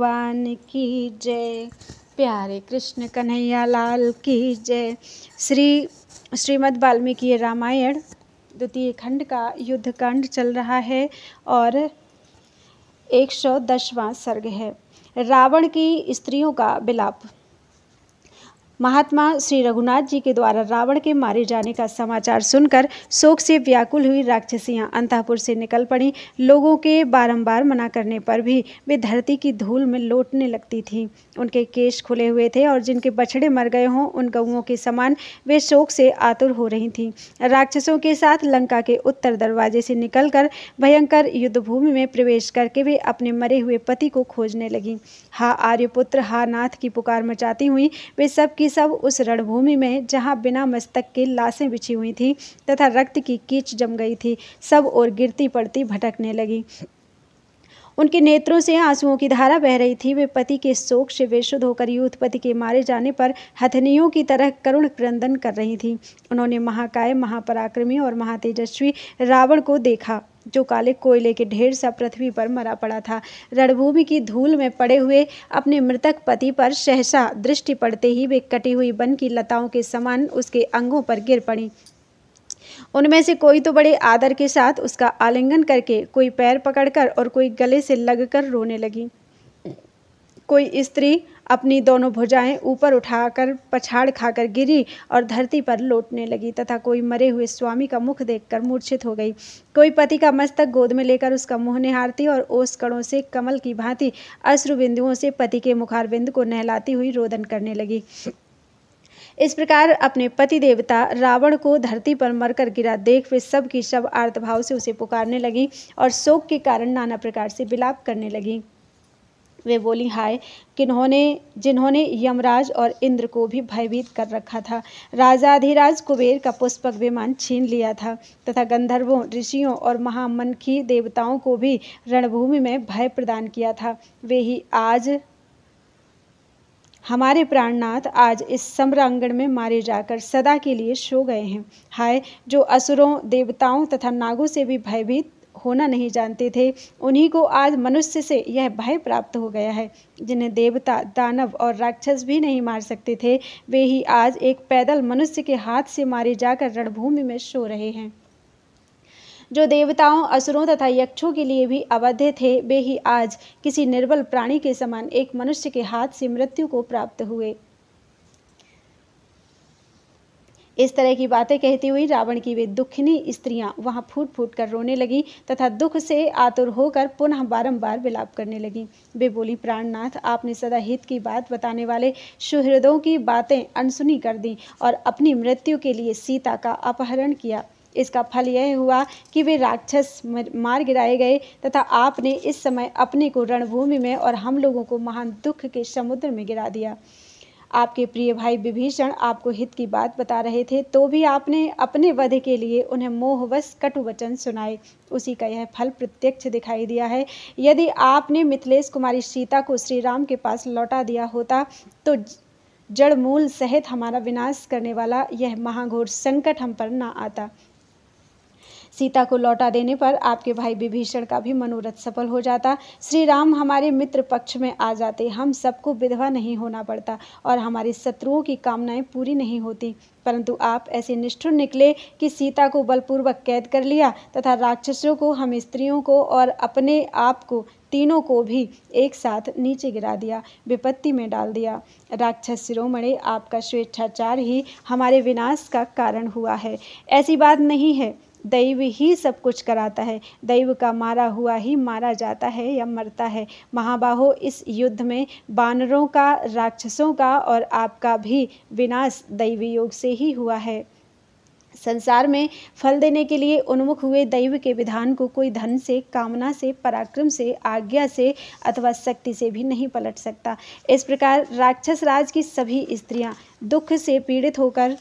भगवान की जय। प्यारे कृष्ण कन्हैया लाल की जय। श्रीमद् वाल्मीकि रामायण द्वितीय खंड का युद्ध कांड चल रहा है और 110वां सर्ग है। रावण की स्त्रियों का विलाप। महात्मा श्री रघुनाथ जी के द्वारा रावण के मारे जाने का समाचार सुनकर शोक से व्याकुल हुई राक्षसियां अंतःपुर से निकल पड़ी। लोगों के बारंबार मना करने पर भी वे धरती की धूल में लौटने लगती थीं। उनके केश खुले हुए थे और जिनके बछड़े मर गए हों उन गऊओं के समान वे शोक से आतुर हो रही थीं। राक्षसों के साथ लंका के उत्तर दरवाजे से निकलकर भयंकर युद्धभूमि में प्रवेश करके वे अपने मरे हुए पति को खोजने लगीं। हा आर्यपुत्र, हा नाथ की पुकार मचाती हुई वे सब की सब उस रणभूमि में जहां बिना मस्तक के लाशें बिछी हुई थीं तथा रक्त की कीच जम गई थी, सब और गिरती पड़ती भटकने लगी। उनके नेत्रों से आंसुओं की धारा बह रही थी। वे पति के शोक से बेसुध होकर यूथपति के मारे जाने पर हथनियों की तरह करुण क्रंदन कर रही थीं। उन्होंने महाकाय, महापराक्रमी और महातेजस्वी रावण को देखा जो काले कोयले के ढेर सा पृथ्वी पर मरा पड़ा था। रणभूमि की धूल में पड़े हुए अपने मृतक पति पर सहसा दृष्टि पड़ते ही वे कटी हुई वन की लताओं के समान उसके अंगों पर गिर पड़ी। उनमें से कोई तो बड़े आदर के साथ उसका आलिंगन करके, कोई पैर पकड़कर और कोई गले से लगकर रोने लगी। कोई स्त्री अपनी दोनों भुजाएं ऊपर उठाकर पछाड़ खाकर गिरी और धरती पर लौटने लगी तथा कोई मरे हुए स्वामी का मुख देखकर मूर्छित हो गई। कोई पति का मस्तक गोद में लेकर उसका मुंह निहारती और ओस कणों से कमल की भांति अश्रु बिंदुओं से पति के मुखारबिंद को नहलाती हुई रोदन करने लगी। इस प्रकार अपने पति देवता रावण को धरती पर मरकर गिरा देख वे सब की सब आर्तभाव से उसे पुकारने लगी और शोक के कारण नाना प्रकार से विलाप करने लगी। वे बोली, हाय जिन्होंने यमराज और इंद्र को भी भयभीत कर रखा था, राजाधिराज कुबेर का पुष्पक विमान छीन लिया था तथा गंधर्वों, ऋषियों और महामनखी देवताओं को भी रणभूमि में भय प्रदान किया था, वे ही आज हमारे प्राणनाथ आज इस सम्रांगण में मारे जाकर सदा के लिए सो गए हैं। हाय जो असुरों, देवताओं तथा नागों से भी भयभीत होना नहीं जानते थे, उन्हीं को आज मनुष्य से यह भय प्राप्त हो गया है। जिन्हें देवता, दानव और राक्षस भी नहीं मार सकते थे, वे ही आज एक पैदल मनुष्य के हाथ से मारे जाकर रणभूमि में सो रहे हैं। जो देवताओं, असुरों तथा यक्षों के लिए भी अवध्य थे, वे ही आज किसी निर्बल प्राणी के समान एक मनुष्य के हाथ से मृत्यु को प्राप्त हुए। इस तरह की बातें कहती हुई रावण की वे दुखिनी स्त्रियां वहां फूट फूट कर रोने लगी तथा दुख से आतुर होकर पुनः बारंबार विलाप करने लगी। वे बोली, प्राणनाथ, आपने सदा हित की बात बताने वाले सुहृदों की बातें अनसुनी कर दी और अपनी मृत्यु के लिए सीता का अपहरण किया। इसका फल यह हुआ कि वे राक्षस मार गिराए गए तथा आपने इस समय अपने को रणभूमि में और हम लोगों को महान दुख के समुद्र में गिरा दिया। आपके प्रिय भाई विभीषण आपको हित की बात बता रहे थे, तो भी आपने अपने वध के लिए उन्हें मोहवश कटु वचन सुनाए। उसी का यह फल प्रत्यक्ष दिखाई दिया है। यदि आपने मिथिलेश कुमारी सीता को श्री राम के पास लौटा दिया होता तो जड़ मूल सहित हमारा विनाश करने वाला यह महाघोर संकट हम पर न आता। सीता को लौटा देने पर आपके भाई विभीषण का भी मनोरथ सफल हो जाता। श्री राम हमारे मित्र पक्ष में आ जाते, हम सबको विधवा नहीं होना पड़ता और हमारे शत्रुओं की कामनाएं पूरी नहीं होती। परंतु आप ऐसे निष्ठुर निकले कि सीता को बलपूर्वक कैद कर लिया तथा राक्षसों को, हम स्त्रियों को और अपने आप को, तीनों को भी एक साथ नीचे गिरा दिया, विपत्ति में डाल दिया। राक्षस शिरोमणि, आपका स्वेच्छाचार ही हमारे विनाश का कारण हुआ है। ऐसी बात नहीं है, दैव ही सब कुछ कराता है। दैव का मारा हुआ ही मारा जाता है या मरता है। महाबाहो, इस युद्ध में वानरों का, राक्षसों का और आपका भी विनाश दैवी योग से ही हुआ है। संसार में फल देने के लिए उन्मुख हुए दैव के विधान को कोई धन से, कामना से, पराक्रम से, आज्ञा से अथवा शक्ति से भी नहीं पलट सकता। इस प्रकार राक्षस राज की सभी स्त्रियां दुख से पीड़ित होकर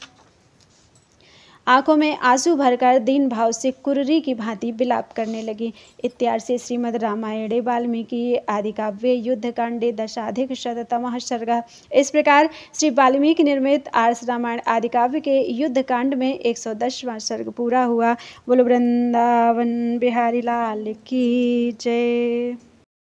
आंखों में आंसू भरकर दीन भाव से कुर्री की भांति विलाप करने लगी। इत्यार्षे श्रीमद् रामायणे वाल्मीकि आदि काव्ये युद्धकांडे दशाधिक शततमः सर्गः। इस प्रकार श्री वाल्मीकि निर्मित आर्ष रामायण आदि काव्य के युद्ध कांड में 110वां सर्ग पूरा हुआ। बोलो वृंदावन बिहारी लाल की जय।